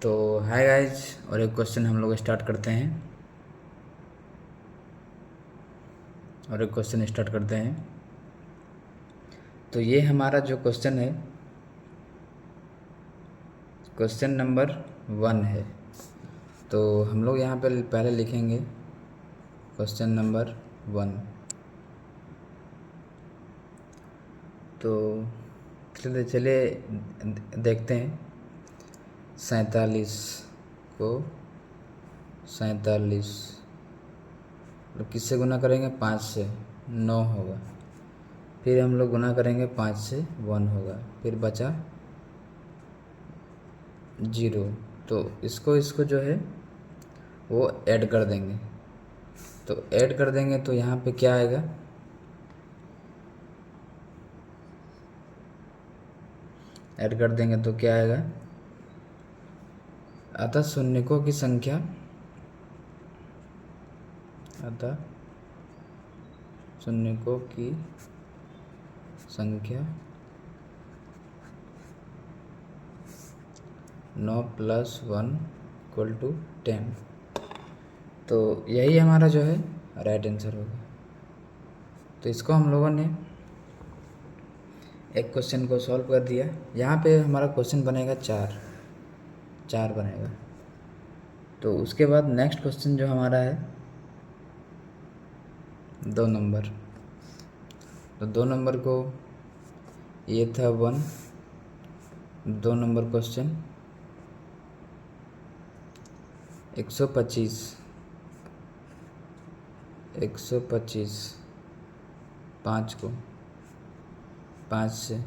तो hi guys, और एक क्वेश्चन हम लोग स्टार्ट करते हैं। तो ये हमारा जो क्वेश्चन है, क्वेश्चन नंबर 1 है। तो हम लोग यहाँ पे पहले लिखेंगे क्वेश्चन नंबर 1। तो चलिए देखते हैं। 47 को 47 तो किससे गुना करेंगे? 5 से, 9 होगा। फिर हम लोग गुना करेंगे 5 से, 1 होगा। फिर बचा 0। तो इसको जो है वो ऐड कर देंगे। तो ऐड कर देंगे तो यहाँ पे क्या आएगा? ऐड कर देंगे तो क्या आएगा? अतः शून्यकों की संख्या, अतः शून्यकों की संख्या 9 + 1 = 10। तो यही हमारा जो है राइट आंसर होगा। तो इसको हम लोगों ने एक क्वेश्चन को सॉल्व कर दिया। यहाँ पे हमारा क्वेश्चन बनेगा 4 बनेगा। तो उसके बाद नेक्स्ट क्वेश्चन जो हमारा है 2 नंबर। तो 2 नंबर को, ये था 1, 2 नंबर क्वेश्चन 125 5 को 5 से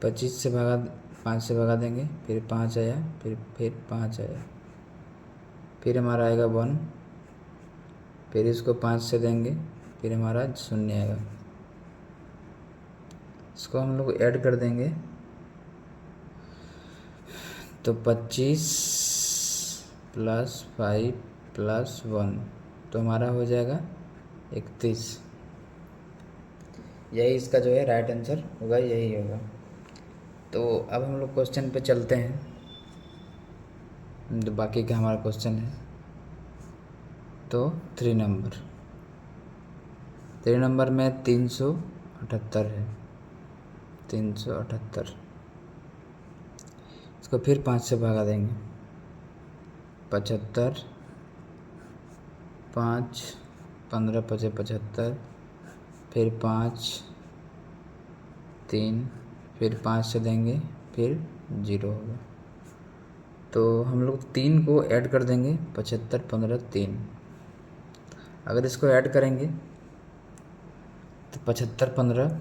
25 से भगा 5 से भगा देंगे। फिर 5 आया, फिर 5 आया, फिर हमारा आएगा 1। फिर इसको 5 से देंगे, फिर हमारा 0 आएगा। इसको हम लोग ऐड कर देंगे तो 25 + 5 + 1 तो हमारा हो जाएगा 31। यही इसका जो है राइट आंसर होगा, यही होगा। तो अब हम लोग क्वेश्चन पे चलते हैं, जो बाकी का हमारा क्वेश्चन है। तो 3 नंबर में 378 है, 378। इसको फिर 5 से भगा देंगे। 75, 5, 15 × 5 = 75, फिर 5, 3, फिर 5 से देंगे, फिर 0 होगा। तो हम लोग 3 को ऐड कर देंगे। 75, 15, 3। अगर इसको ऐड करेंगे तो 75, 15,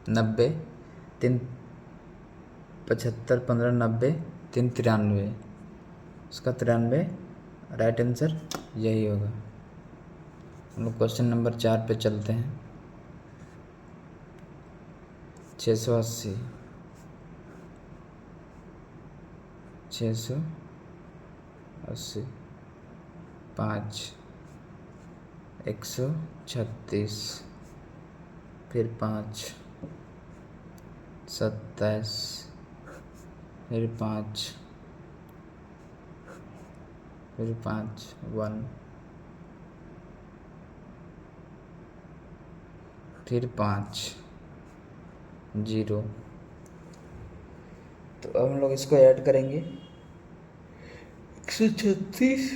90, 3, 75, 15, 90, 3, 93। इसका 93 राइट आंसर यही होगा। हम लोग क्वेश्चन नंबर 4 पे चलते हैं। 680, 5, 136, फिर 5, 27, फिर 5, 1, फिर 5, 0। तो अब हम लोग इसको ऐड करेंगे 136,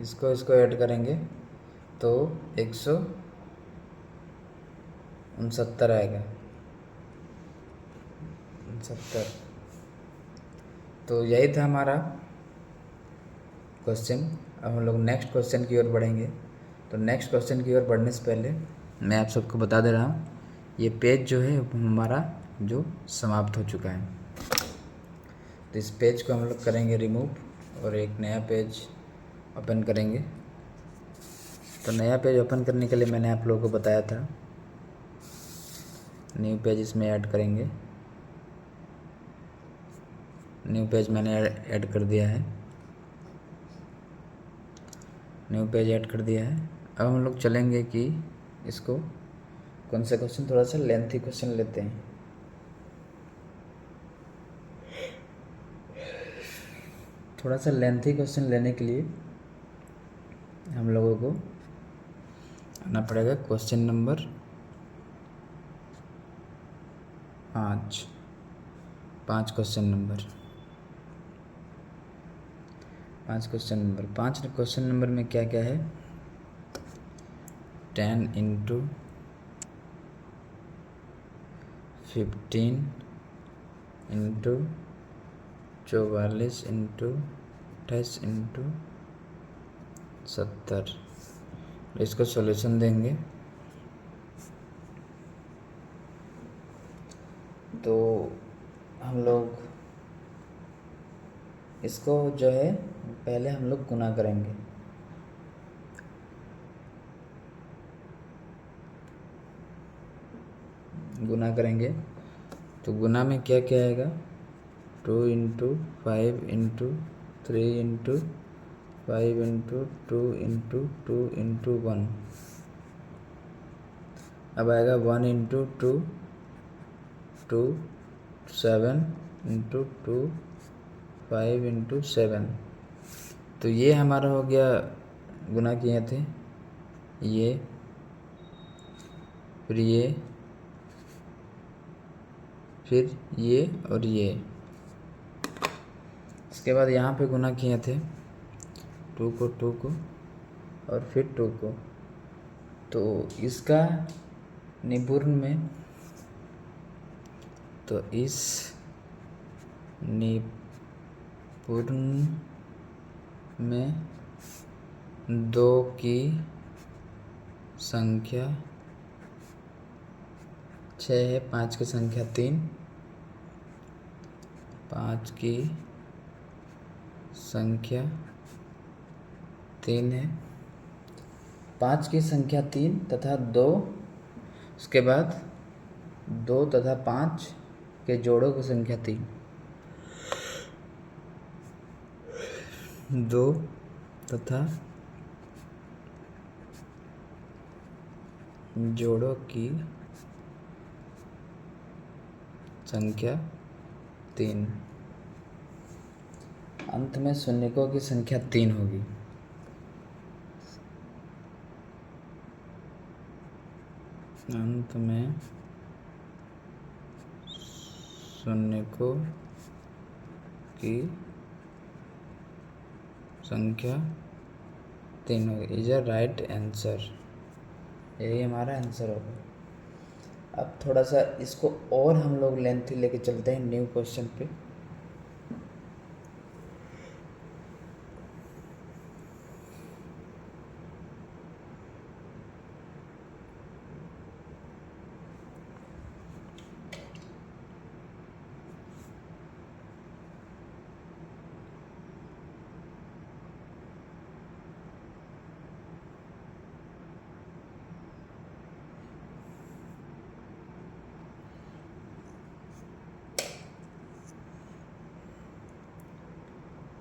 इसको ऐड करेंगे तो 169 आएगा, 69। तो यही था हमारा क्वेश्चन। अब हम लोग नेक्स्ट क्वेश्चन की ओर बढ़ेंगे। तो नेक्स्ट क्वेश्चन की ओर बढ़ने से पहले मैं आप सबको बता दे रहा हूँ, ये पेज जो है हमारा जो समाप्त हो चुका है। तो इस पेज को हम लोग करेंगे रिमूव और एक नया पेज ओपन करेंगे। तो नया पेज ओपन करने के लिए मैंने आप लोगों को बताया था, न्यू पेज इसमें ऐड करेंगे। न्यू पेज मैंने ऐड कर दिया है, न्यू पेज ऐड कर दिया है। अब हम लोग चलेंगे कि इसको कौन सा क्वेश्चन, थोड़ा सा लेंथी क्वेश्चन लेते हैं। थोड़ा सा लेंथी क्वेश्चन लेने के लिए हम लोगों को आना पड़ेगा question number 5 question number 5 question number में क्या क्या है, 10 इंटू 15 इंटू 44 इंटू 28 इंटू 70, इसको सॉल्यूशन देंगे तो हम लोग इसको जो है पहले हम लोग गुना करेंगे। तो गुना में क्या क्या आएगा, 2 into 5 into 3 into 5 into 2 into 2 into 1, अब आएगा 1 इंटू 2 2 7 इंटू 2 5 इंटू 7। तो ये हमारा हो गया, गुना किए थे ये, फिर ये, फिर ये और ये। इसके बाद यहाँ पे गुना किए थे 2 को और फिर 2 को। तो इसका निपूर्ण में, तो इस निपूर्ण में 2 की संख्या 6 है, 5 की संख्या 3, 5 की संख्या 3 है, 5 की संख्या 3 तथा 2, उसके बाद 2 तथा 5 के जोड़ों की संख्या 3, 2 तथा जोड़ों की संख्या 3, अंत में शून्यकों की संख्या 3 होगी। अंत में शून्यकों की संख्या 3 होगी। इज अ राइट आंसर, यही हमारा आंसर होगा। अब थोड़ा सा इसको और हम लोग लेंथी लेके चलते हैं न्यू क्वेश्चन पे।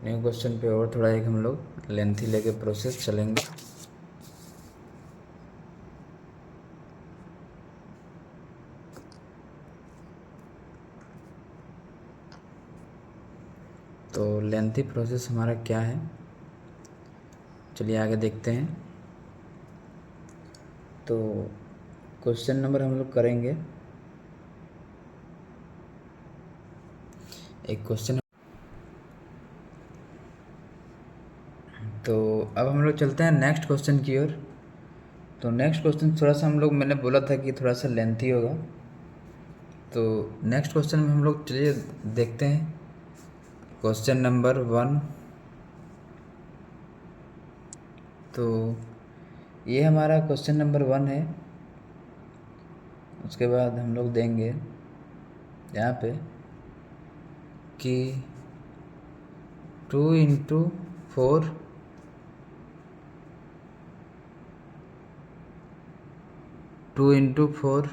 न्यू क्वेश्चन पे और थोड़ा एक हम लोग लेंथी लेके प्रोसेस चलेंगे। तो लेंथी प्रोसेस हमारा क्या है, चलिए आगे देखते हैं। तो क्वेश्चन नंबर हम लोग करेंगे, एक क्वेश्चन। तो अब हम लोग चलते हैं नेक्स्ट क्वेश्चन की ओर। तो नेक्स्ट क्वेश्चन थोड़ा सा हम लोग, मैंने बोला था कि थोड़ा सा लेंथी होगा। तो नेक्स्ट क्वेश्चन में हम लोग चलिए देखते हैं क्वेश्चन नंबर 1। तो ये हमारा क्वेश्चन नंबर 1 है। उसके बाद हम लोग देंगे यहाँ पे कि 2 इंटू 4 2 इंटू 4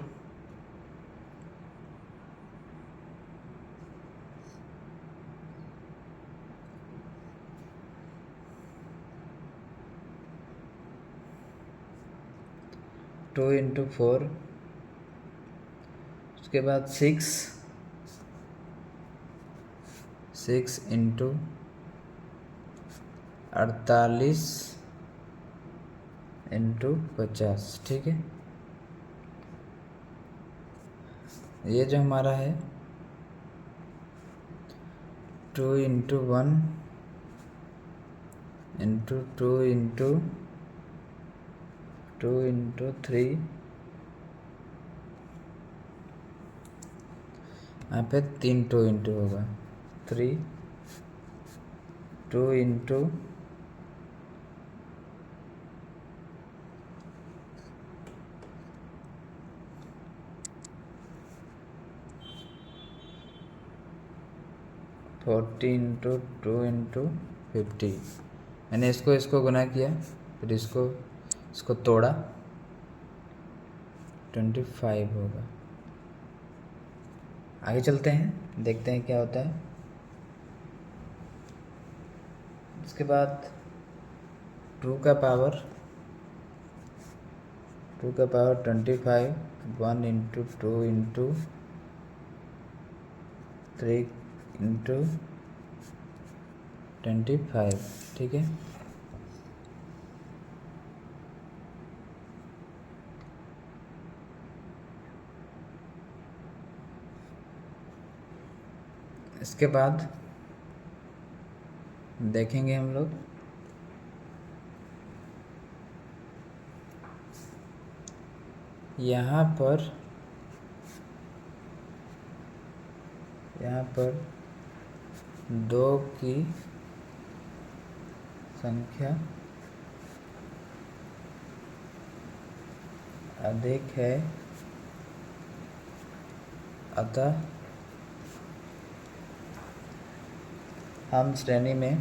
2 इंटू 4 उसके बाद 6 इंटू 48 इंटू 50, ठीक है। ये जो हमारा है 2 इंटू 1 इंटू 2 इंटू 2 इंटू 3, यहाँ पे 3 2 इंटू होगा 3, 2 इंटू 40 इंटू 2 इंटू 50, मैंने इसको गुना किया, फिर इसको तोड़ा, 25 होगा। आगे चलते हैं, देखते हैं क्या होता है। इसके बाद 2 का पावर 25, 1 इंटू 2 इंटू 3 इंटू 25, ठीक है। इसके बाद देखेंगे हम लोग यहाँ पर 2 की संख्या अधिक है, अतः हम श्रेणी में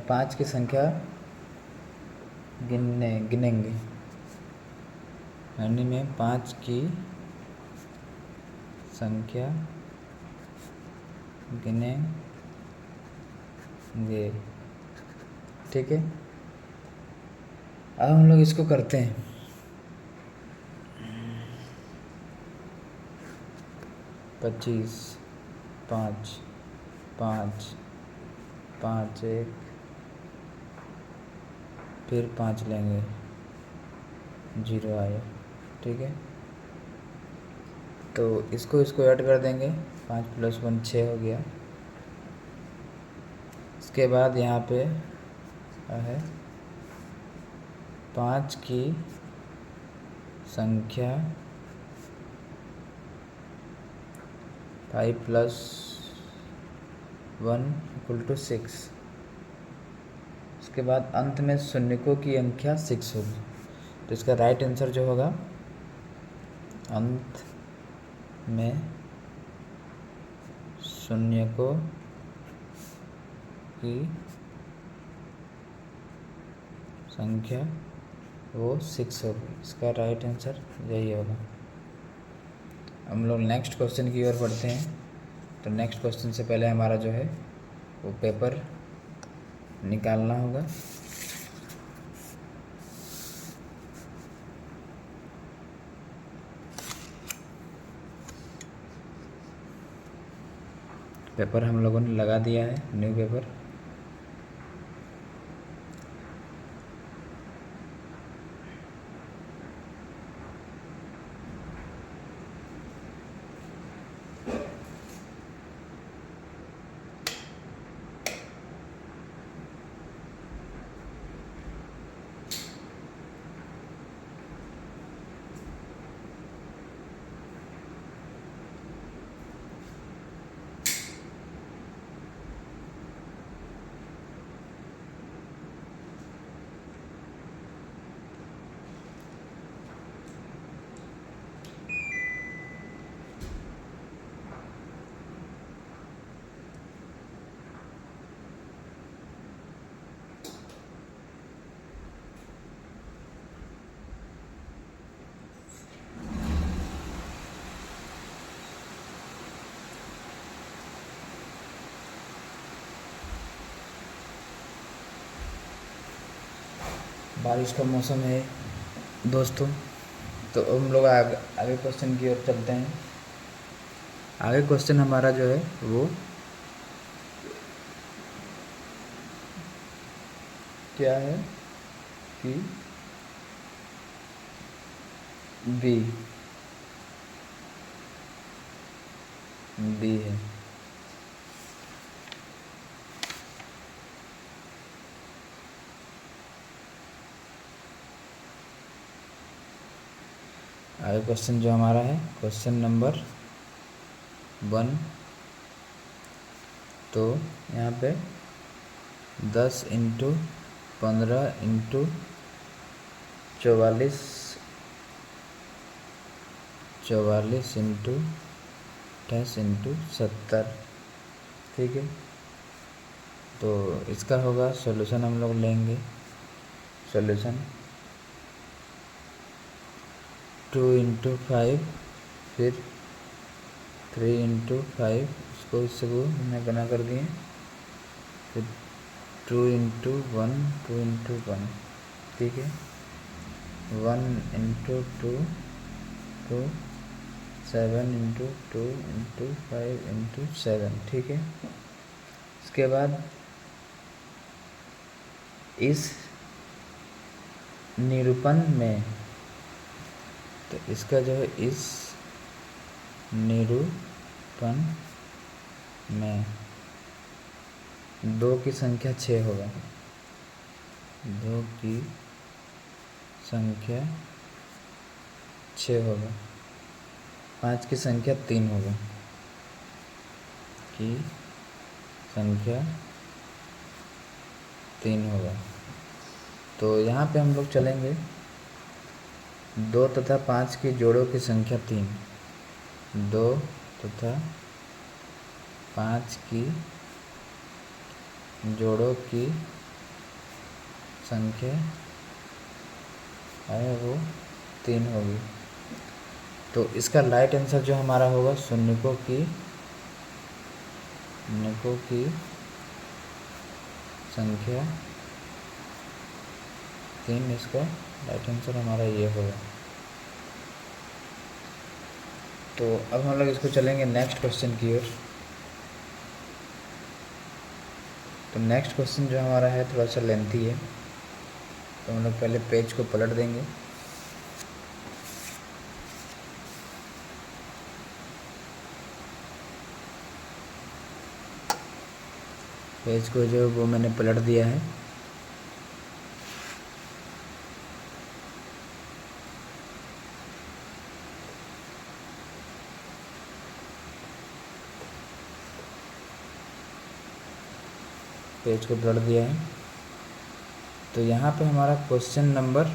5 की संख्या गिनेंगे। श्रेणी में 5 की संख्या गिनेंगे, ठीक है। अब हम लोग इसको करते हैं। 25, 5, 5, 5 1, फिर 5 लेंगे, 0 आया, ठीक है। तो इसको ऐड कर देंगे, 5 + 1 6 हो गया। इसके बाद यहाँ पे है 5 की संख्या 5 + 1 = 6। उसके बाद अंत में शून्यकों की संख्या 6 होगी, तो इसका राइट आंसर जो होगा, अंत में शून्यकों की संख्या वो 6 होगी। इसका राइट आंसर यही होगा। हम लोग नेक्स्ट क्वेश्चन की ओर बढ़ते हैं। तो नेक्स्ट क्वेश्चन से पहले हमारा जो है वो पेपर निकालना होगा। पेपर हम लोगों ने लगा दिया है, न्यू पेपर। बारिश का मौसम है दोस्तों। तो हम लोग आगे आगे क्वेश्चन की ओर चलते हैं। आगे क्वेश्चन हमारा जो है वो क्या है कि बी है। आगे क्वेश्चन जो हमारा है क्वेश्चन नंबर 1। तो यहाँ पे 10 इंटू 15 इंटू 44 इंटू 28 इंटू 70, ठीक है। तो इसका होगा सॉल्यूशन, हम लोग लेंगे सॉल्यूशन 2 इंटू 5, फिर 3 इंटू 5, इसको इससे को हमने बना कर दिए, फिर 2 इंटू 1, 2 इंटू 1, ठीक है। 1 इंटू 2, 2, 7 इंटू 2 इंटू 5 इंटू 7, ठीक है। इसके बाद इस निरूपण में, तो इसका जो है इस निरूपण में 2 की संख्या 6 होगा, 2 की संख्या 6 होगा, 5 की संख्या 3 होगा, की संख्या 3 होगा। तो यहाँ पे हम लोग चलेंगे 2 तथा 5 की जोड़ों की संख्या 3, 2 तथा 5 की जोड़ों की संख्या है वो 3 होगी। तो इसका राइट आंसर जो हमारा होगा शून्यकों की संख्या 3, इसका राइट आंसर हमारा ये होगा। तो अब हम लोग इसको चलेंगे नेक्स्ट क्वेश्चन की ओर। तो नेक्स्ट क्वेश्चन जो हमारा है थोड़ा सा लेंथी है, तो हम लोग पहले पेज को पलट देंगे। पेज को जो वो मैंने पलट दिया है। पेज को पलट दिया है। तो यहाँ पे हमारा क्वेश्चन नंबर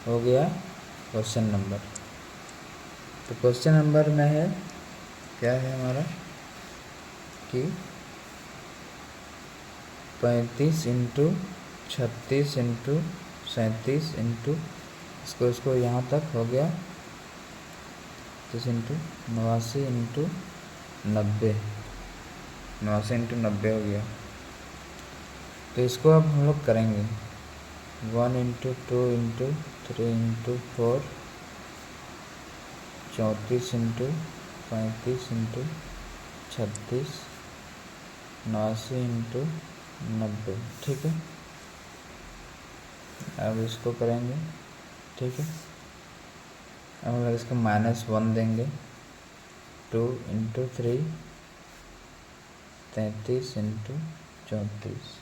हो गया क्वेश्चन नंबर। तो क्वेश्चन नंबर में है क्या है हमारा कि 35 इंटू 36 इंटू 37 इंटू इसको यहाँ तक हो गया 30 इंटू 89 इंटू 90, 89 इंटू 90 हो गया। तो इसको अब हम लोग करेंगे 1 into 2 into 3 into 4, 34 into 35 into 36, 89 into 90, ठीक है। अब इसको करेंगे, ठीक है। अब हम लोग इसको -1 देंगे, 2 इंटू 3, 33 इंटू 34,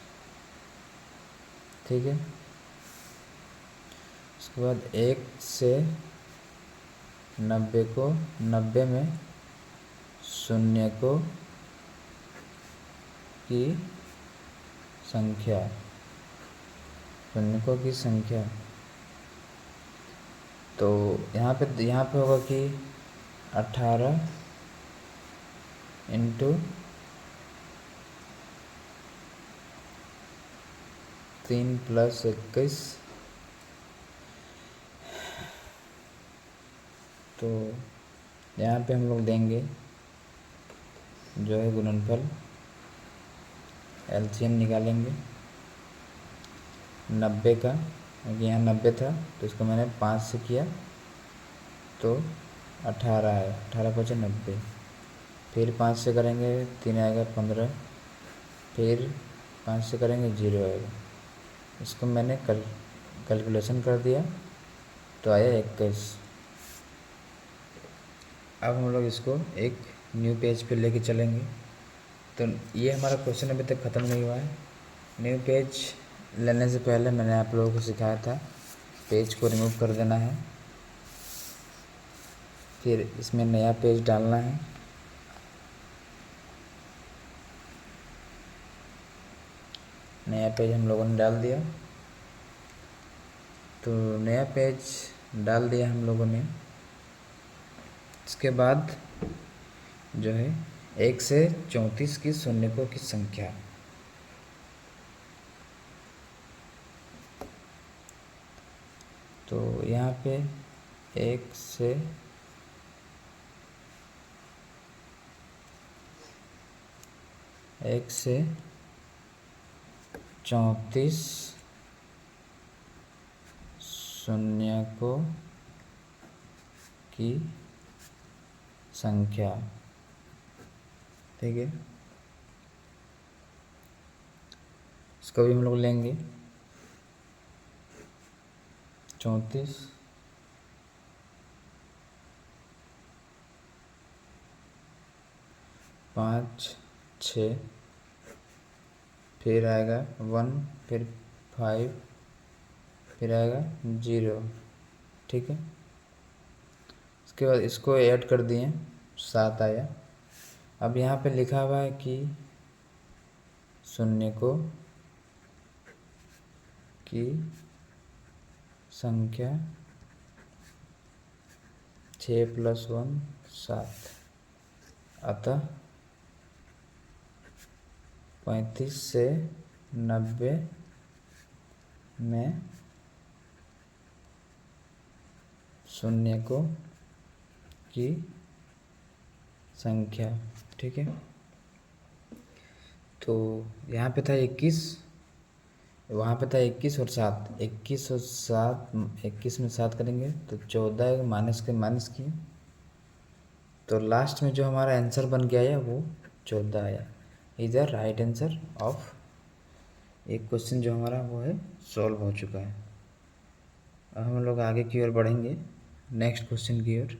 ठीक है। उसके बाद 1 से 90 को 90 में शून्य को की संख्या, शून्यकों की संख्या। तो यहाँ पे होगा कि 18 इंटू 3 + 21, तो यहाँ पे हम लोग देंगे जो है गुणनफल, एलसीएम निकालेंगे। 90 का, क्योंकि यहाँ 90 था तो इसको मैंने 5 से किया तो 18 है, 18 पचे 90। फिर 5 से करेंगे 3 आएगा 15, फिर 5 से करेंगे 0 आएगा। इसको मैंने कैलकुलेशन कर दिया तो आया 21। अब हम लोग इसको एक न्यू पेज पे लेके चलेंगे। तो ये हमारा क्वेश्चन अभी तक ख़त्म नहीं हुआ है। न्यू पेज लेने से पहले मैंने आप लोगों को सिखाया था पेज को रिमूव कर देना है, फिर इसमें नया पेज डालना है। नया पेज हम लोगों ने डाल दिया, तो नया पेज डाल दिया हम लोगों ने। इसके बाद जो है 1 से 34 की शून्यकों की संख्या, तो यहाँ पे 1 से 34 शून्यकों की संख्या, ठीक है। इसको भी हम लोग लेंगे 34 5 6, फिर आएगा 1, फिर 5, फिर आएगा 0, ठीक है। इसके बाद इसको ऐड कर दिए 7 आया। अब यहाँ पे लिखा हुआ है कि शून्यकों की संख्या 6 + 1 7, अतः 35 से 90 में शून्यकों की संख्या, ठीक है। तो यहाँ पे था 21, वहाँ पे था 21 और 7, 21 और 7, 21 में 7 करेंगे तो 14 माइनस के माइनस किए, तो लास्ट में जो हमारा आंसर बन के आया वो 14 आया। Is the right answer of एक क्वेश्चन जो हमारा वो है सॉल्व हो चुका है। अब हम लोग आगे की ओर बढ़ेंगे, नेक्स्ट क्वेश्चन की ओर।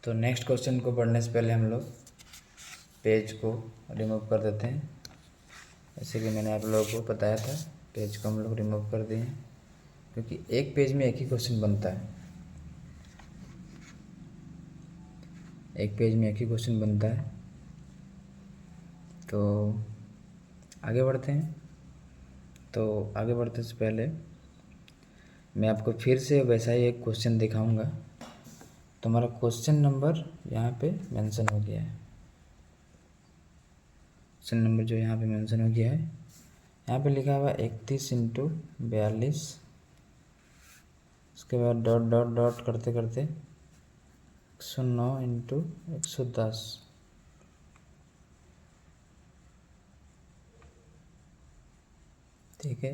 तो नेक्स्ट क्वेश्चन को पढ़ने से पहले हम लोग पेज को रिमूव कर देते हैं। जैसे कि मैंने आप लोगों को बताया था, पेज को हम लोग रिमूव कर दिए हैं, क्योंकि एक पेज में एक ही क्वेश्चन बनता है, एक पेज में एक ही क्वेश्चन बनता है। तो आगे बढ़ते हैं। तो आगे बढ़ने से पहले मैं आपको फिर से वैसा ही एक क्वेश्चन दिखाऊंगा। तो हमारा क्वेश्चन नंबर यहाँ पे मेंशन हो गया है, क्वेश्चन नंबर जो यहाँ पे मेंशन हो गया है, यहाँ पे लिखा हुआ 31 × 42, उसके बाद डॉट डॉट डॉट करते करते 109 × 110, ठीक है।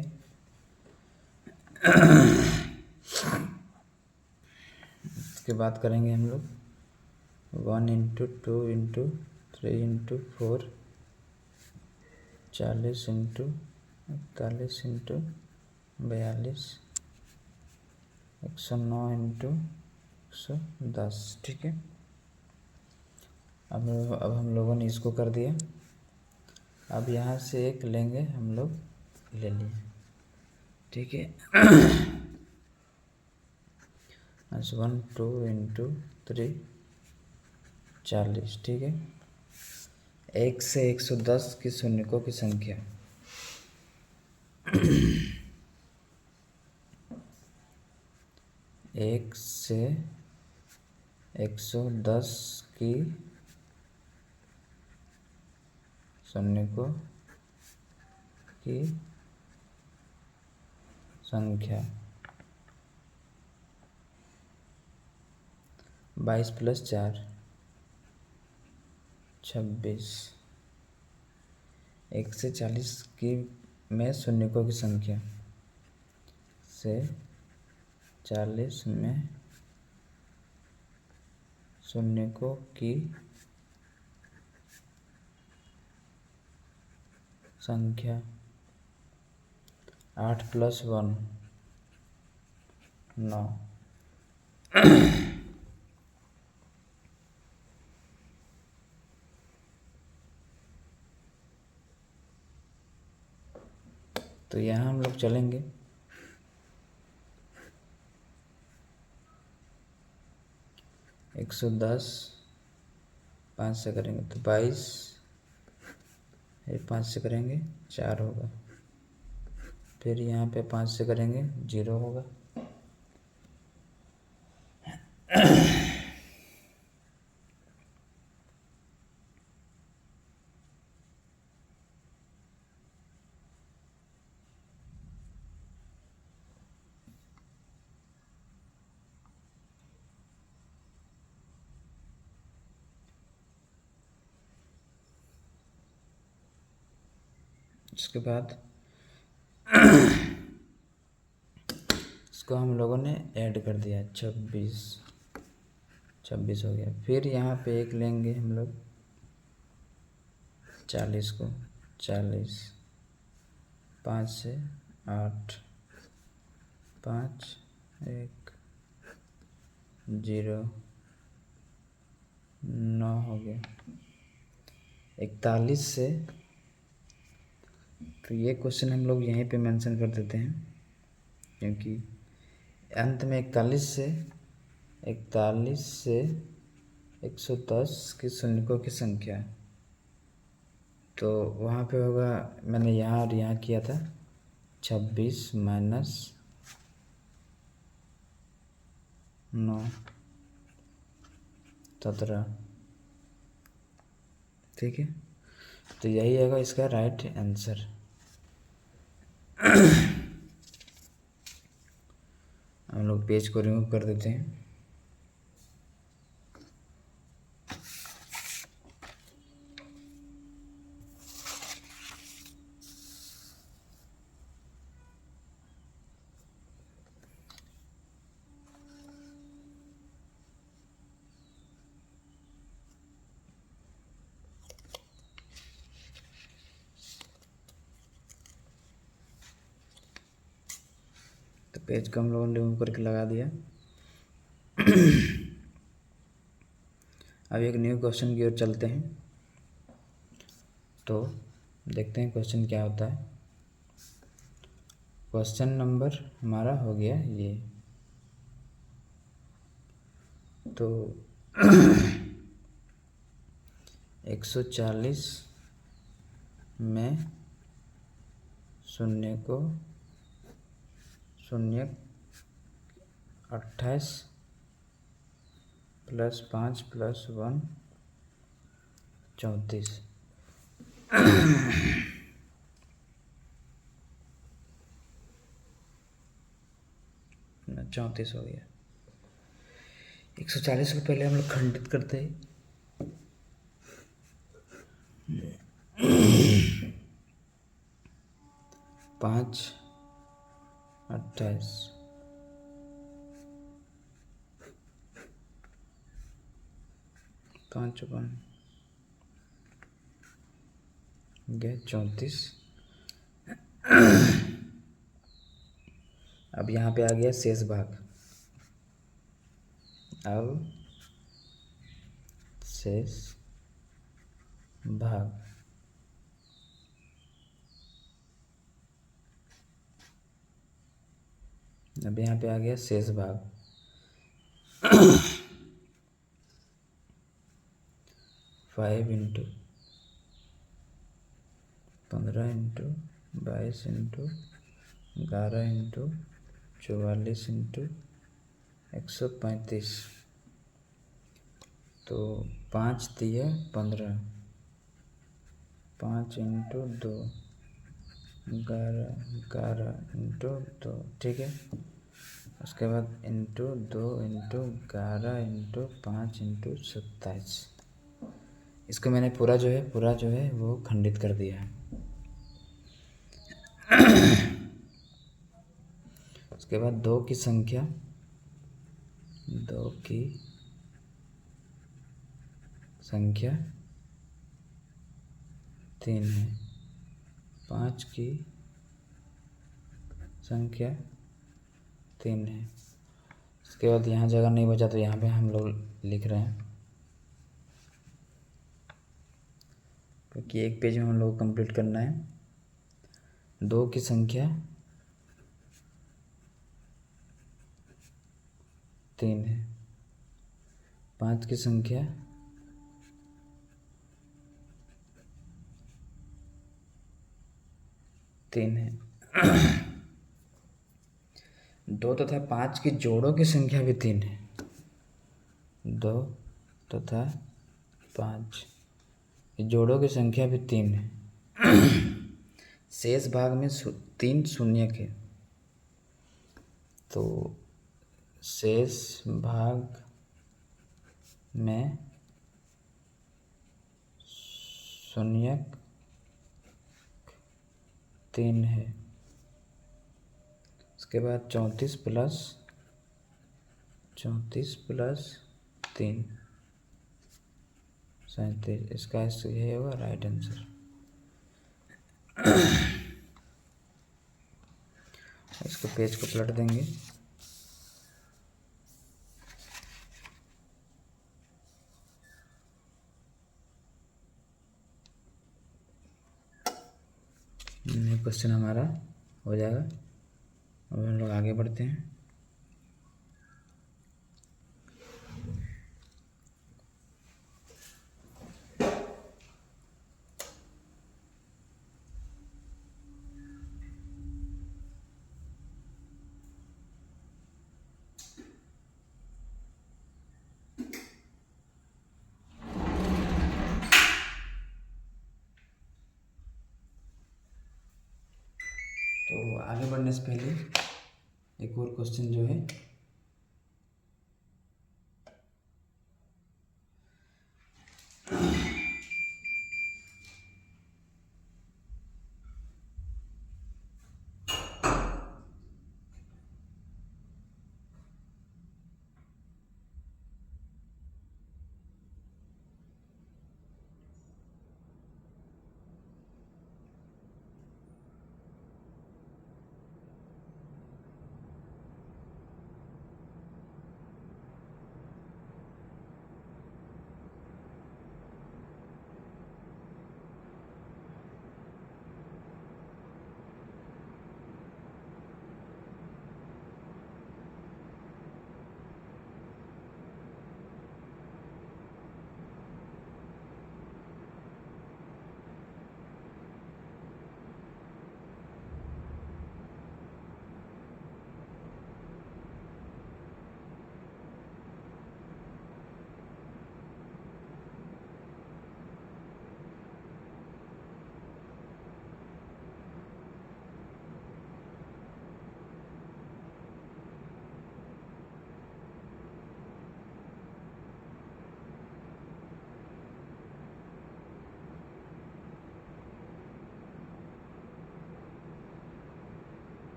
इसके बाद करेंगे हम लोग 1 × 2 × 3 × 4, 40 × 41 × 42, 109 × 110, ठीक है। अब हम लोगों ने इसको कर दिया। अब यहाँ से एक लेंगे हम लोग, ले लिए, ठीक है। 1 2 × 3 40, ठीक है। 1 से 110 की शून्यकों की संख्या, एक से 110 की शून्यकों की संख्या 22 + 4 26। 1 से 40 की में शून्यकों की संख्या से 40 में शून्यकों की संख्या 8 + 1 9। तो यहाँ हम लोग चलेंगे 110 5 से करेंगे तो 22, 5 से करेंगे 4 होगा, फिर यहाँ पे 5 से करेंगे 0 होगा। उसके बाद इसको हम लोगों ने ऐड कर दिया 26 हो गया। फिर यहाँ पे एक लेंगे हम लोग 40 को 40 5 से 8 5 1 0 9 हो गया। 41 से, तो ये क्वेश्चन हम लोग यहीं पे मेंशन कर देते हैं क्योंकि अंत में 41 से 110 की शून्यकों की संख्या, तो वहाँ पे होगा, मैंने यहाँ और यहाँ किया था 26 - 9 17। ठीक है, तो यही होगा इसका राइट आंसर। हम लोग पेज को रिमूव कर देते हैं। तो पेज को हम लोगों ने रिमूव करके लगा दिया। अब एक न्यू क्वेश्चन की ओर चलते हैं, तो देखते हैं क्वेश्चन क्या होता है। क्वेश्चन नंबर हमारा हो गया ये, तो 140 में शून्य 28 + 5 + 1 34। 34 हो गया। 140 को पहले हम लोग खंडित करते हैं। 5 28 5 1 गया 34। अब यहाँ पे आ गया शेष भाग। अब शेष भाग, अब यहाँ पे आ गया शेष भाग। 5 × 15 × 22 × 11 × 44 × 135। तो 5 × 15, 5 × 2 11 इंटू 2, ठीक है। उसके बाद इंटू 2 इंटू 11 इंटू 5 इंटू 27। इसको मैंने पूरा जो है वो खंडित कर दिया है। उसके बाद दो की संख्या 3 है, 5 की संख्या 3 है। उसके बाद यहाँ जगह नहीं बचा तो यहाँ पे हम लोग लिख रहे हैं, क्योंकि एक पेज में हम लोग कंप्लीट करना है। 2 की संख्या 3 है, 5 की संख्या 3 है। 2 तथा 5 की जोड़ों की संख्या भी 3 है। 2 तथा 5 की जोड़ों की संख्या भी 3 है। शेष भाग में 3 शून्यक है, तो शेष भाग में शून्यक 3 है। उसके बाद 34 प्लस 3 37। इसका ये होगा राइट आंसर। इसको पेज को पलट देंगे। क्वेश्चन हमारा हो जाएगा। अब हम लोग आगे बढ़ते हैं। तो आगे बढ़ने से पहले एक और क्वेश्चन जो है,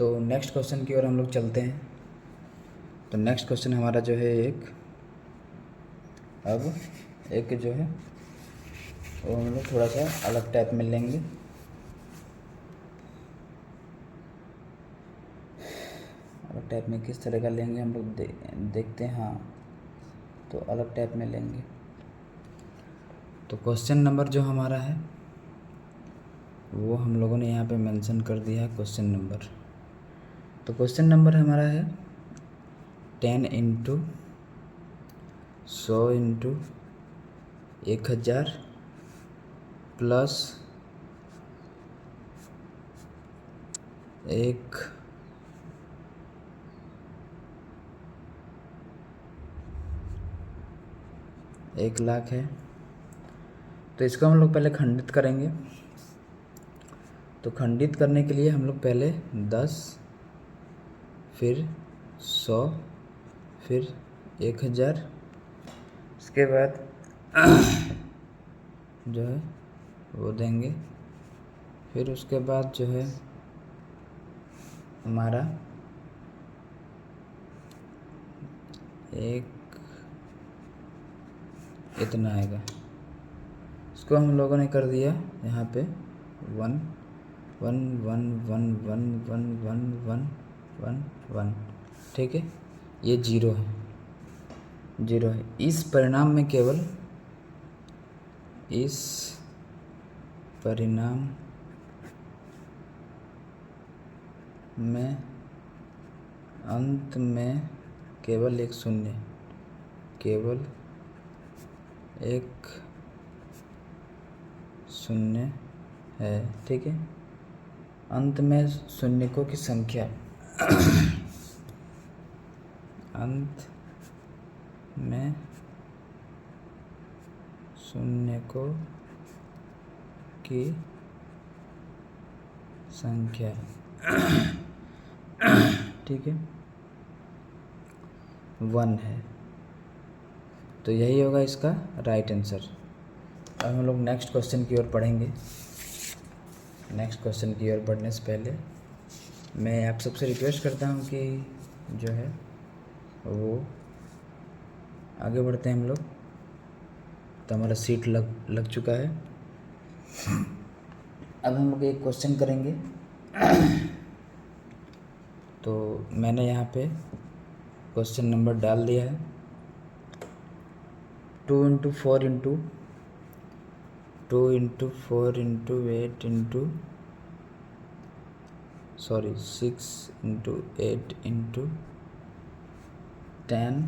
तो नेक्स्ट क्वेश्चन की ओर हम लोग चलते हैं। तो नेक्स्ट क्वेश्चन हमारा जो है एक जो है वो हम लोग थोड़ा सा अलग टाइप में लेंगे। अलग टाइप में किस तरह का लेंगे हम लोग देखते हैं। हाँ, तो अलग टाइप में लेंगे। तो क्वेश्चन नंबर जो हमारा है वो हम लोगों ने यहाँ पे मेंशन कर दिया है क्वेश्चन नंबर। तो क्वेश्चन नंबर हमारा है 10 इंटू 100 इंटू 1000 प्लस 1,00,000 है। तो इसको हम लोग पहले खंडित करेंगे। तो खंडित करने के लिए हम लोग पहले 10, फिर 100, फिर 1000, इसके बाद जो है वो देंगे। फिर उसके बाद जो है हमारा इतना आएगा। इसको हम लोगों ने कर दिया यहाँ पे 1 1 1 1 1 1 1 1 1 1। ठीक है, ये 0 है। इस परिणाम में अंत में केवल एक शून्य है। ठीक है, अंत में शून्यकों की संख्या अंत में शून्यकों की संख्या ठीक है 1 है। तो यही होगा इसका राइट आंसर। अब हम लोग नेक्स्ट क्वेश्चन की ओर पढ़ेंगे। नेक्स्ट क्वेश्चन की ओर बढ़ने से पहले मैं आप सबसे रिक्वेस्ट करता हूँ कि जो है वो आगे बढ़ते हैं हम लोग। तो हमारा सीट लग चुका है। अब हम लोग एक क्वेश्चन करेंगे। तो मैंने यहाँ पे क्वेश्चन नंबर डाल दिया है 2 into 4 into 2 into 4 into 8 into 6 into 8 into 10।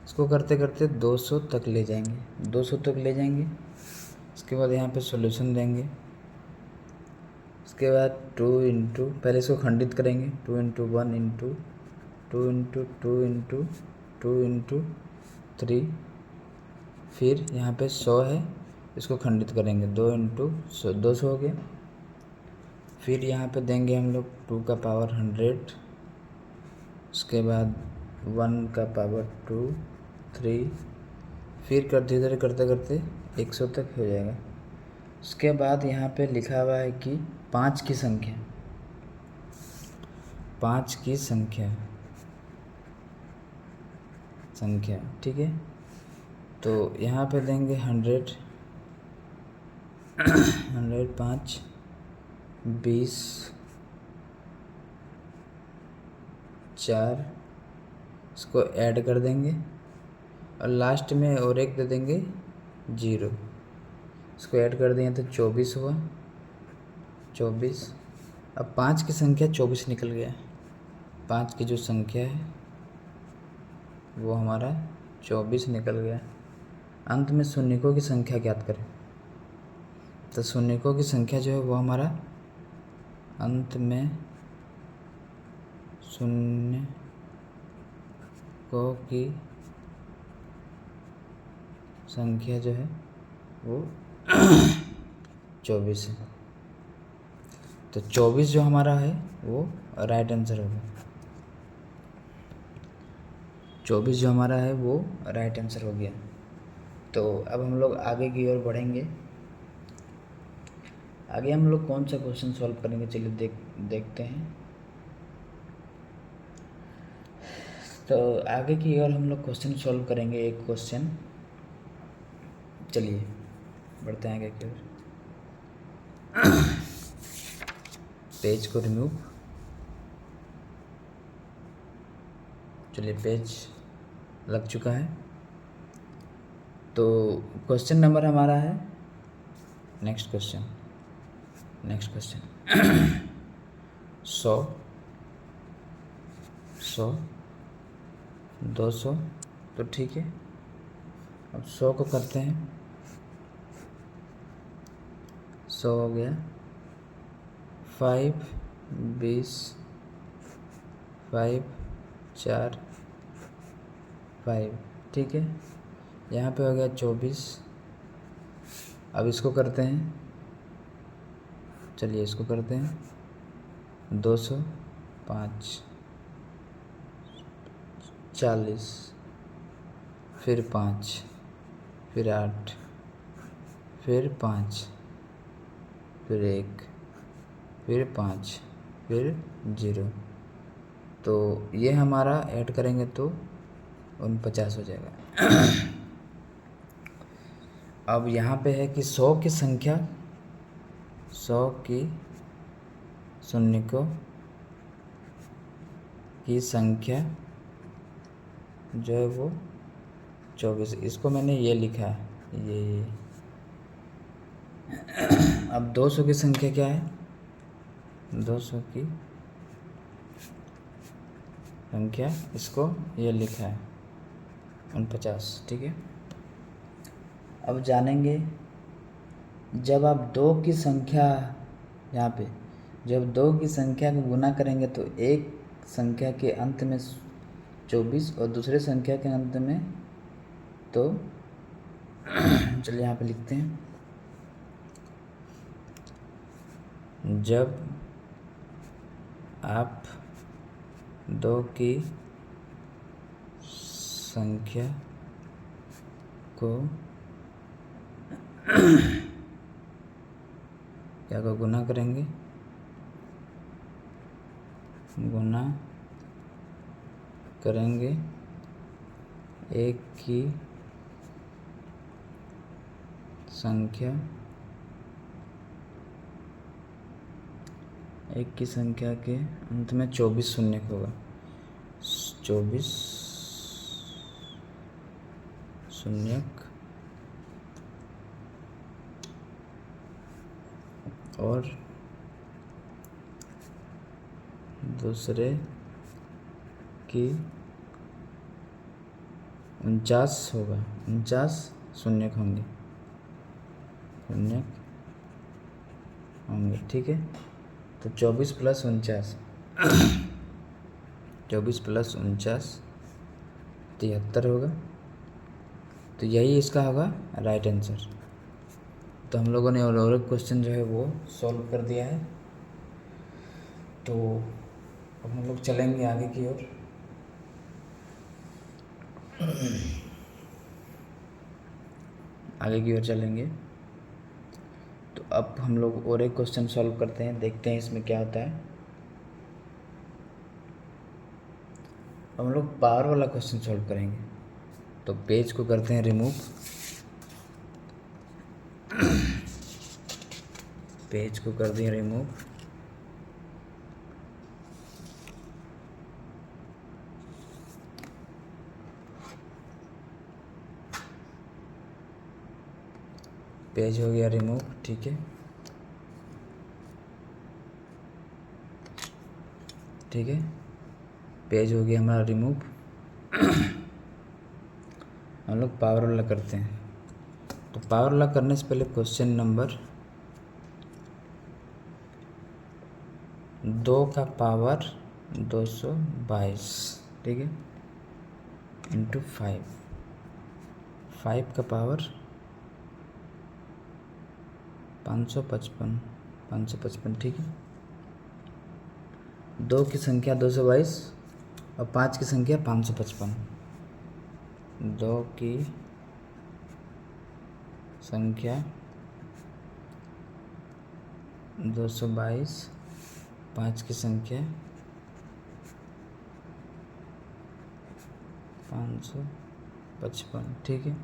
इसको करते करते 200 तक ले जाएंगे। इसके बाद यहाँ पे सॉल्यूशन देंगे। इसके बाद 2 इंटू पहले इसको खंडित करेंगे 2 into 1 into 2 into 2 into 2 into 3। फिर यहाँ पे 100 है, इसको खंडित करेंगे 2 इंटू 200 हो गया। फिर यहाँ पे देंगे हम लोग 2 का पावर 100। उसके बाद 1 का पावर 2 3। फिर धीरे धीरे करते करते 100 तक हो जाएगा। उसके बाद यहाँ पे लिखा हुआ है कि 5 की संख्या ठीक है। तो यहाँ पे देंगे 100 5 20 4। इसको ऐड कर देंगे और लास्ट में और एक दे देंगे 0। इसको ऐड कर दिए तो 24 हुआ 24। अब 5 की संख्या 24 निकल गया। 5 की जो संख्या है वो हमारा 24 निकल गया। अंत में शून्यकों की संख्या ज्ञात करें। तो शून्यकों की संख्या जो है वो हमारा अंत में शून्यकों की संख्या जो है वो 24 है। तो 24 जो हमारा है वो राइट आंसर होगा। 24 जो हमारा है वो राइट आंसर हो गया। तो अब हम लोग आगे की ओर बढ़ेंगे। आगे हम लोग कौन सा क्वेश्चन सॉल्व करेंगे, चलिए देखते हैं। तो आगे की ओर हम लोग क्वेश्चन सॉल्व करेंगे। एक क्वेश्चन, चलिए बढ़ते हैं आगे की ओर। पेज को रिमूव, चलिए पेज लग चुका है। तो क्वेश्चन नंबर हमारा है, नेक्स्ट क्वेश्चन 100, 100, 200, तो ठीक है। अब 100 को करते हैं, 100 हो गया, 5, 20, 5, 4, 5, ठीक है। यहाँ पे हो गया 24। अब इसको करते हैं, चलिए इसको करते हैं, 205, 40, फिर 5, फिर 8, फिर 5, फिर 1, फिर 5, फिर 0। तो ये हमारा ऐड करेंगे तो 49 हो जाएगा। अब यहाँ पे है कि 100 की संख्या, 100 की शून्यकों की संख्या जो है वो 24, इसको मैंने ये लिखा है, ये। अब 200 की संख्या क्या है, 200 की संख्या, इसको ये लिखा है 49, ठीक है। अब जानेंगे, जब आप 2 की संख्या, यहाँ पे जब 2 की संख्या को गुना करेंगे तो एक संख्या के अंत में 24 और दूसरे संख्या के अंत में, तो चलिए यहाँ पे लिखते हैं, जब आप 2 की संख्या को क्या को गुना करेंगे, गुना करेंगे एक की संख्या, एक की संख्या के अंत में 24 शून्य होगा, 24 शून्यक, और दूसरे की 49 होगा, 49 शून्यक होंगे, शून्यक होंगे, ठीक है। तो 24 प्लस 49, 24 प्लस 49 73 होगा। तो यही इसका होगा राइट आंसर। तो हम लोगों ने और क्वेश्चन जो है वो सॉल्व कर दिया है। तो अब हम लोग चलेंगे आगे की ओर। आगे की ओर चलेंगे। तो अब हम लोग और एक क्वेश्चन सॉल्व करते हैं, देखते हैं इसमें क्या होता है। अब हम लोग पावर वाला क्वेश्चन सॉल्व करेंगे। तो पेज को करते हैं रिमूव, पेज को कर दिया रिमूव। पेज हो गया रिमूव, ठीक है, ठीक है। पेज हो गया हमारा रिमूव। हम लोग पावर वाला करते हैं। तो पावर वाला करने से पहले क्वेश्चन नंबर 2 का पावर 222, ठीक है, इंटू 5, 5 का पावर 555, 555, ठीक है। 2 की संख्या 222 और 5 की संख्या 555। 2 की संख्या 222, 5 की संख्या 555, ठीक है।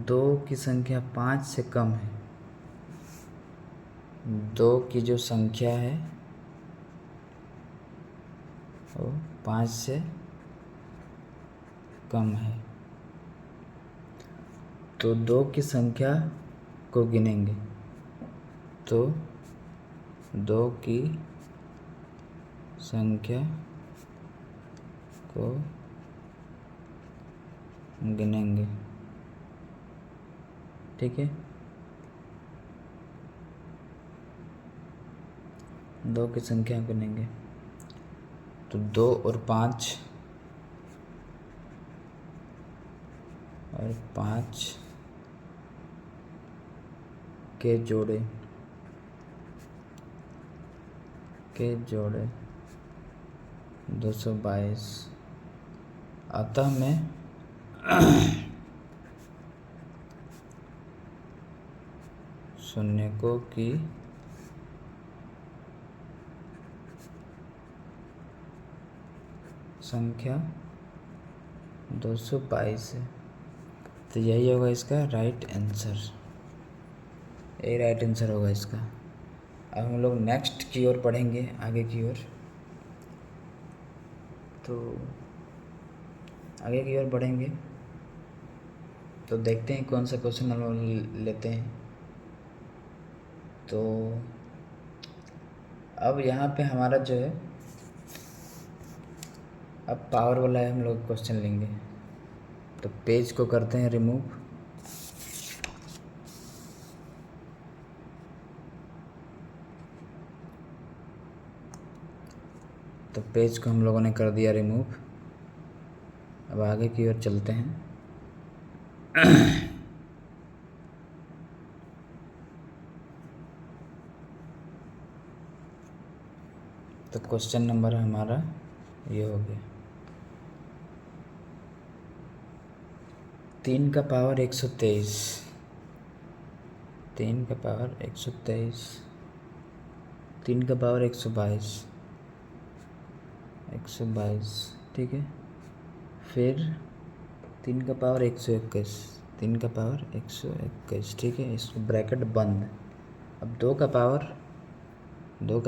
2 की संख्या 5 से कम है, 2 की जो संख्या है वो 5 से कम है, तो 2 की संख्या को गिनेंगे। तो 2 की संख्या को गिनेंगे, ठीक है। 2 की संख्या गिनेंगे, तो 2 और 5 के जोड़े 222। अतः मैं शून्यकों की संख्या 222 है। तो यही होगा इसका राइट आंसर, ये राइट आंसर होगा इसका। अब हम लोग नेक्स्ट की ओर पढ़ेंगे, आगे की ओर। तो आगे की ओर बढ़ेंगे तो देखते हैं कौन सा क्वेश्चन हम लोग लेते हैं। तो अब यहाँ पे हमारा जो है, अब पावर वाला है, हम लोग क्वेश्चन लेंगे। तो पेज को करते हैं रिमूव। तो पेज को हम लोगों ने कर दिया रिमूव। अब आगे की ओर चलते हैं। तो क्वेश्चन नंबर हमारा ये हो गया, 3 का पावर 123, 3 का पावर 123, 3 का पावर 122, 122, ठीक है। फिर 3 का पावर 121, 3 का पावर 121, ठीक है। इसको ब्रैकेट बंद। अब 2 का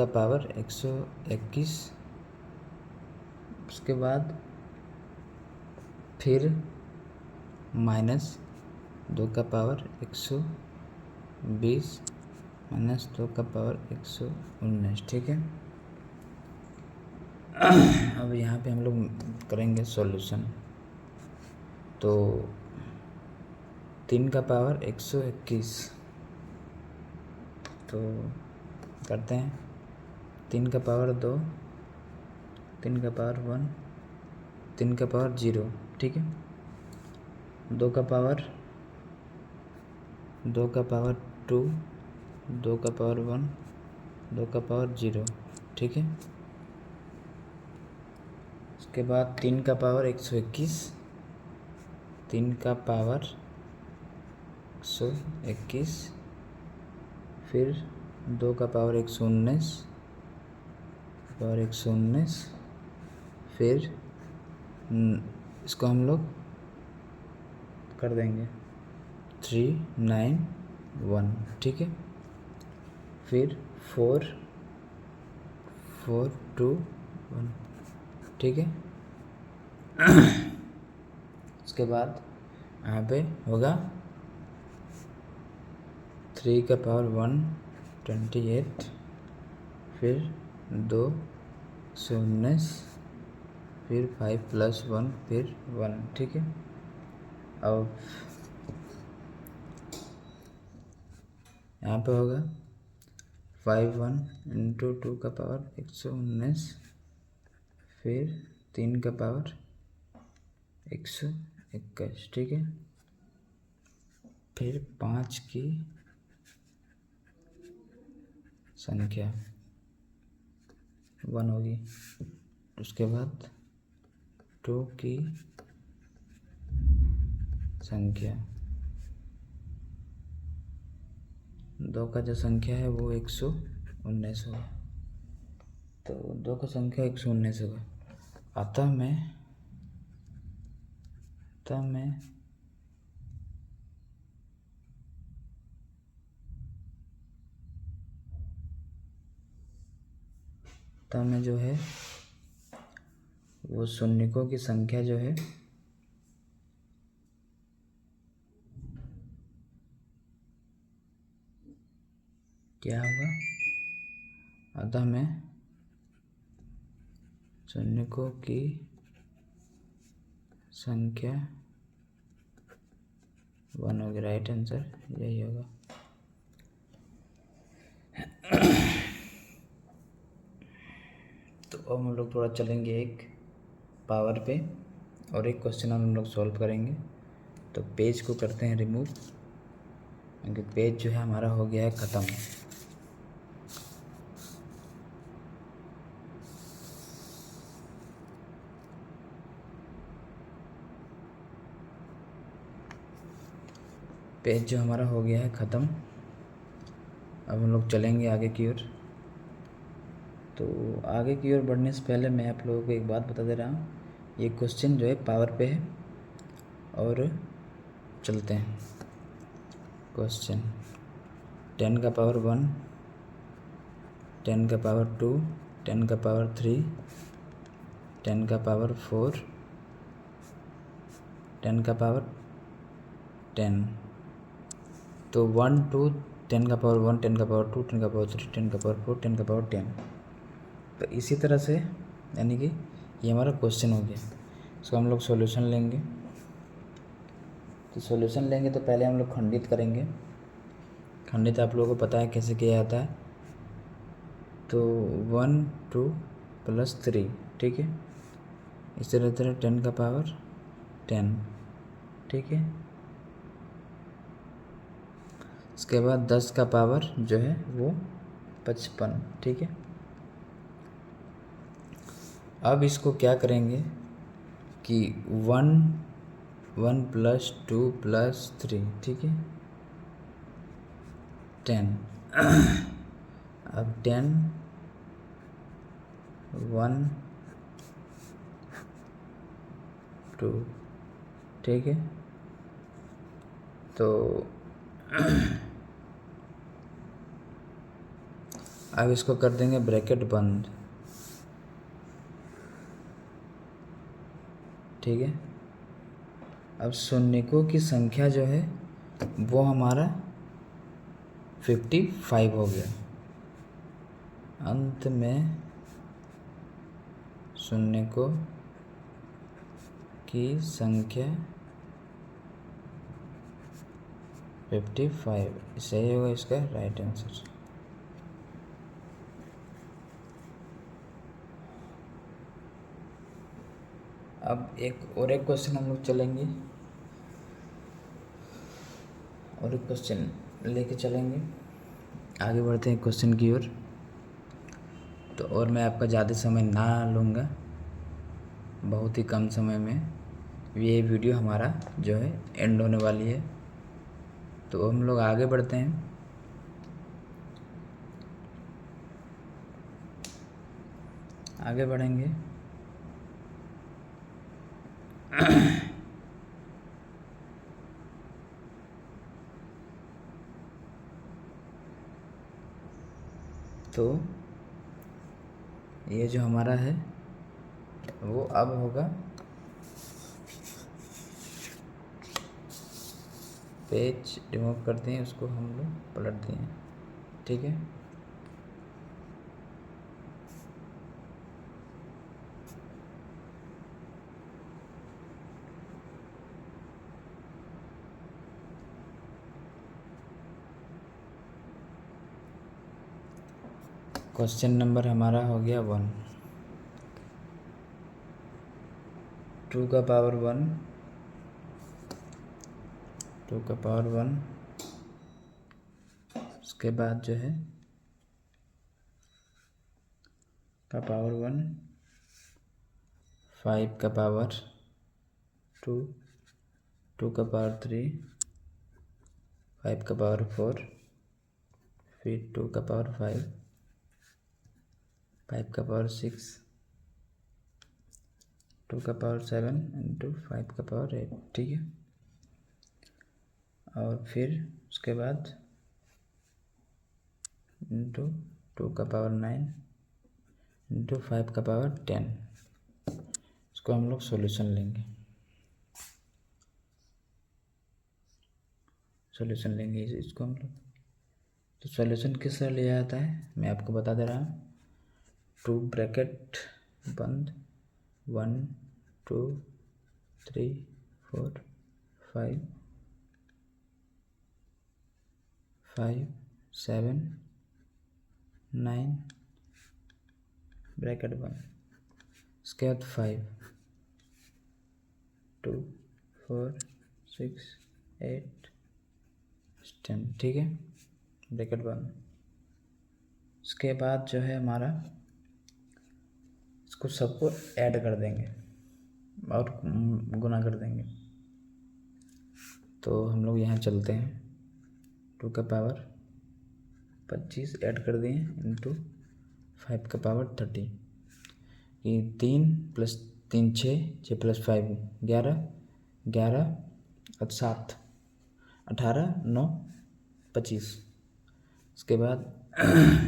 पावर 121, उसके बाद फिर माइनस 2 का पावर 120 माइनस 2 का पावर 119, ठीक है। अब यहाँ पे हम लोग करेंगे सॉल्यूशन। तो 3 का पावर 121, तो करते हैं 3 का पावर 2, 3 का पावर 1, 3 का पावर 0, ठीक है। 2 का पावर 2 का पावर 2, 2 का पावर 1, 2 का पावर 0, ठीक है। उसके बाद 3 का पावर 121, 3 का पावर 121, फिर 2 का पावर 119, फिर इसको हम लोग कर देंगे 391, ठीक है। फिर 4 4 2 1, ठीक है। उसके बाद यहाँ पे होगा 3 का पावर 128, फिर 219, फिर 5 + 1, फिर 1, ठीक है। अब यहाँ पे होगा 51 × 2 का पावर 119, फिर 3 का पावर 121, ठीक है। फिर 5 की संख्या 1 होगी, उसके बाद 2 की संख्या, 2 का जो संख्या है वो 119 होगा। तो 2 का संख्या 119 होगा। अतः मैं अतः में जो है वो शून्यकों की संख्या जो है क्या होगा, अतः में शून्यकों की संख्या 1 होगी। राइट आंसर यही होगा। तो अब हम लोग थोड़ा चलेंगे एक पावर पे और एक क्वेश्चन हम लोग सॉल्व करेंगे। तो पेज को करते हैं रिमूव, क्योंकि पेज जो है हमारा हो गया है ख़त्म। पेज जो हमारा हो गया है ख़त्म। अब हम लोग चलेंगे आगे की ओर। तो आगे की ओर बढ़ने से पहले मैं आप लोगों को एक बात बता दे रहा हूँ, ये क्वेश्चन जो है पावर पे है। और चलते हैं क्वेश्चन। 10 का पावर 1, 10 का पावर 2, 10 का पावर 3, 10 का पावर 4, 10 का पावर 10। तो 1 2 10 का पावर 1, 10 का पावर 2, 10 का पावर 3, 10 का पावर 4, 10 का पावर 10। तो इसी तरह से यानी कि ये हमारा क्वेश्चन हो गया। इसको हम लोग सॉल्यूशन लेंगे। तो सॉल्यूशन लेंगे तो पहले हम लोग खंडित करेंगे। खंडित आप लोगों को पता है कैसे किया जाता है। तो 1 2 प्लस 3, ठीक है। इस तरह 10 का पावर 10, ठीक है। उसके बाद 10 का पावर जो है वो 55, ठीक है। अब इसको क्या करेंगे कि 1 प्लस 2 प्लस 3, ठीक है, 10। अब 10 1 2, ठीक है। तो अब इसको कर देंगे ब्रैकेट बंद, ठीक है। अब शून्यकों की संख्या जो है वो हमारा 55 हो गया। अंत में शून्यकों की संख्या 55 सही होगा इसका राइट आंसर। अब एक क्वेश्चन हम लोग चलेंगे और एक क्वेश्चन लेके चलेंगे, आगे बढ़ते हैं क्वेश्चन की ओर। तो और मैं आपका ज़्यादा समय ना लूँगा, बहुत ही कम समय में ये वीडियो हमारा जो है एंड होने वाली है। तो हम लोग आगे बढ़ते हैं। आगे बढ़ेंगे तो ये जो हमारा है वो अब होगा, पेज रिमूव करते हैं, उसको हम लोग पलटते हैं, ठीक है। क्वेश्चन नंबर हमारा हो गया 1। 2 का पावर 1, 2 का पावर 1, उसके बाद जो है का पावर 1, 5 का पावर 2, 2 का पावर 3, 5 का पावर 4, फिर 2 का पावर 5, 5 का पावर 6, 2 का पावर 7 इंटू 5 का पावर 8, ठीक है। और फिर उसके बाद इंटू 2 का पावर 9 इंटू 5 का पावर 10। इसको हम लोग सॉल्यूशन लेंगे, इसको हम लोग। तो सॉल्यूशन किस तरह लिया जाता है मैं आपको बता दे रहा हूँ। 2 ब्रैकेट बंद, 1 2 3 4 5 5 7 9 ब्रैकेट बंद, इसके बाद 5 2 4 6 8 10, ठीक है, ब्रैकेट बंद। इसके बाद जो है हमारा, इसको सबको ऐड कर देंगे और गुना कर देंगे। तो हम लोग यहाँ चलते हैं, 2 का पावर 25 ऐड कर दिए इंटू 5 का पावर 30। ये 3 + 3 6, 6 + 5 11, 11 और 7 18 9 25। इसके बाद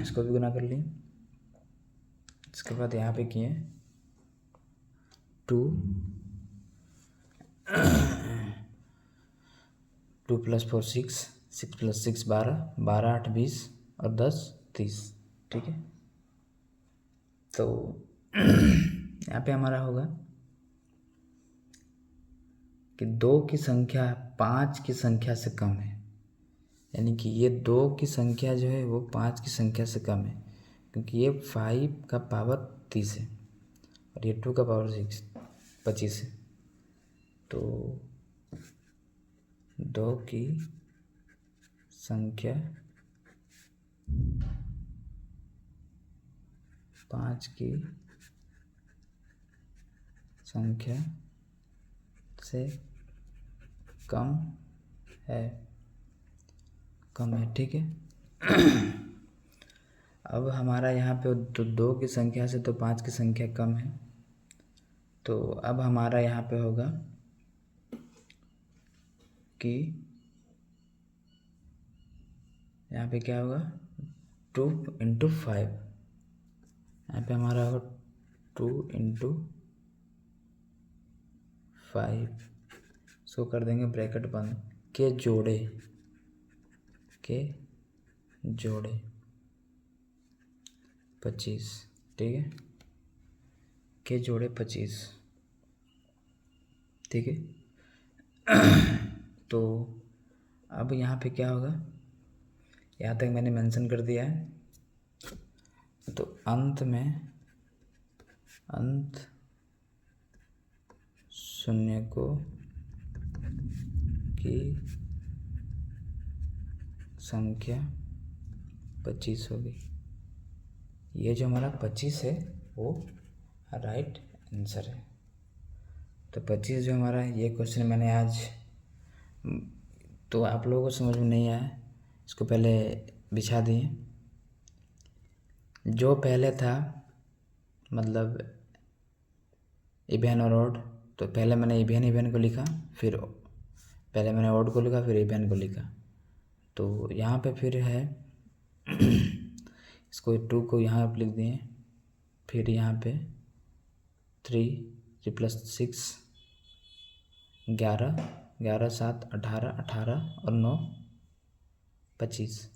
इसको भी गुना कर लिए। इसके बाद यहाँ पे किए 2 2 + 4 6, 6 + 6 12, 12 8 20 और 10 30, ठीक है। तो यहाँ पे हमारा होगा कि 2 की संख्या 5 की संख्या से कम है, यानी कि ये 2 की संख्या जो है वो 5 की संख्या से कम है, क्योंकि ये 5 का पावर 30 है और ये 2 का पावर 25 है। तो 2 की संख्या 5 की संख्या से कम है, ठीक है। अब हमारा यहाँ पे तो 2 की संख्या से तो 5 की संख्या कम है, तो अब हमारा यहाँ पे होगा कि यहाँ पे क्या होगा 2 × 5, यहाँ पे हमारा होगा 2 × 5। इसको कर देंगे ब्रैकेट बंद, के जोड़े 25, ठीक है, के जोड़े 25, ठीक है। तो अब यहाँ पे क्या होगा, यहाँ तक मैंने मेंशन कर दिया है। तो अंत शून्यकों की संख्या 25 होगी। ये जो हमारा 25 है वो राइट आंसर है। तो 25 जो हमारा ये क्वेश्चन मैंने आज, तो आप लोगों को समझ में नहीं आया, इसको पहले बिछा दिए। जो पहले था मतलब इवेन और ऑड, तो पहले मैंने इवेन को लिखा, फिर पहले मैंने ऑड को लिखा, फिर इवेन को लिखा। तो यहाँ पे फिर है इसको 2 को यहाँ पे लिख दिए, फिर यहाँ पे 3 + 6 11 11 7 18 18 और 9 25।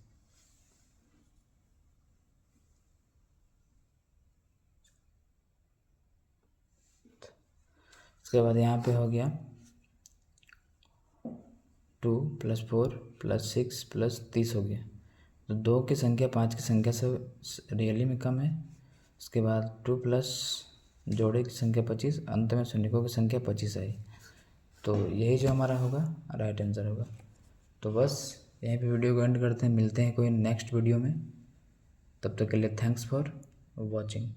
इसके बाद यहाँ पे हो गया 2 + 4 + 6 + 30 हो गया। तो 2 की संख्या 5 की संख्या से रियली में कम है। उसके बाद 2 प्लस जोड़े की संख्या 25, अंत में शून्यकों की संख्या 25 आई। तो यही जो हमारा होगा राइट आंसर होगा। तो बस यहीं पे वीडियो को एंड करते हैं, मिलते हैं कोई नेक्स्ट वीडियो में। तब तक के लिए थैंक्स फॉर वॉचिंग।